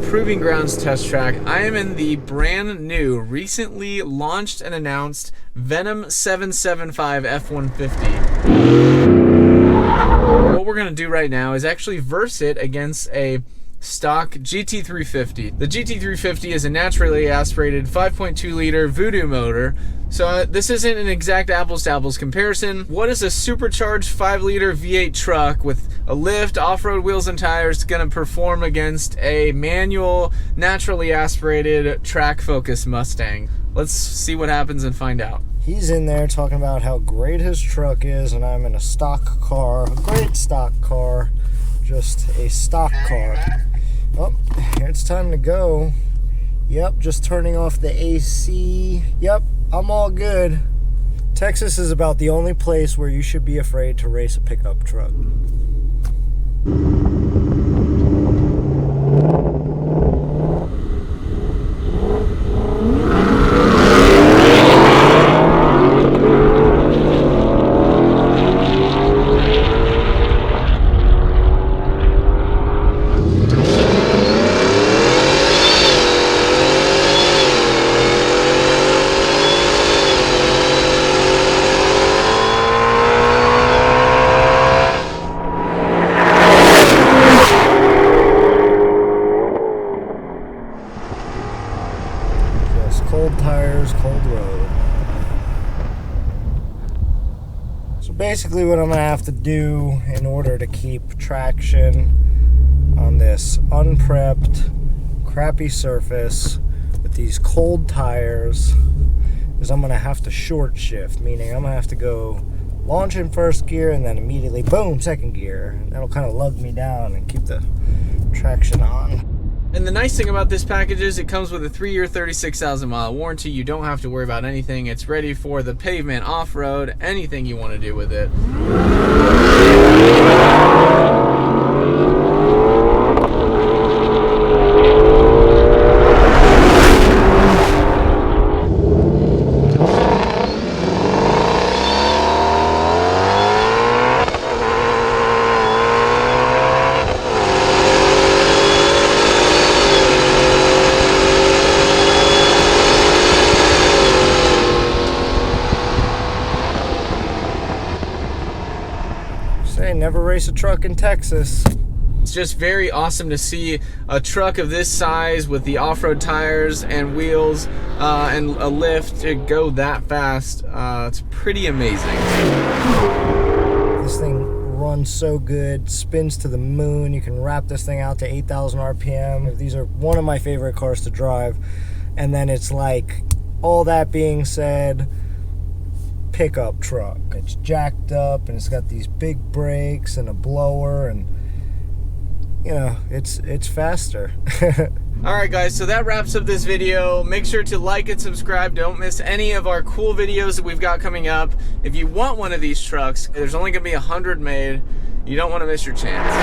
Proving Grounds test track. I am in the brand new, recently launched and announced Venom 775 F-150. What we're going to do right now is actually verse it against a stock GT350. The GT350 is a naturally aspirated 5.2 liter Voodoo motor. So this isn't an exact apples to apples comparison. What is a supercharged 5 liter V8 truck with a lift, off-road wheels and tires gonna perform against a manual, naturally aspirated, track-focused Mustang? Let's see what happens and find out. He's in there talking about how great his truck is, and I'm in a stock car, a great stock car, just a stock car. Oh, it's time to go. Yep, just turning off the AC. Yep, I'm all good. Texas is about the only place where you should be afraid to race a pickup truck. Cold tires, cold road. So basically what I'm going to have to do in order to keep traction on this unprepped, crappy surface with these cold tires is I'm going to have to short shift, meaning I'm going to have to go launch in first gear and then immediately, boom, second gear. That'll kind of lug me down and keep the traction on. And the nice thing about this package is it comes with a 3-year, 36,000 mile warranty. You don't have to worry about anything. It's ready for the pavement, off-road, anything you want to do with it. Never race a truck in Texas. It's just very awesome to see a truck of this size with the off-road tires and wheels and a lift to go that fast. It's pretty amazing. This thing runs so good, spins to the moon. You can wrap this thing out to 8,000 RPM. These are one of my favorite cars to drive. And then it's like, all that being said, pickup truck. It's jacked up and it's got these big brakes and a blower, and you know, it's faster. Alright guys, so that wraps up this video. Make sure to like and subscribe. Don't miss any of our cool videos that we've got coming up. If you want one of these trucks, there's only gonna be 100 made. You don't want to miss your chance.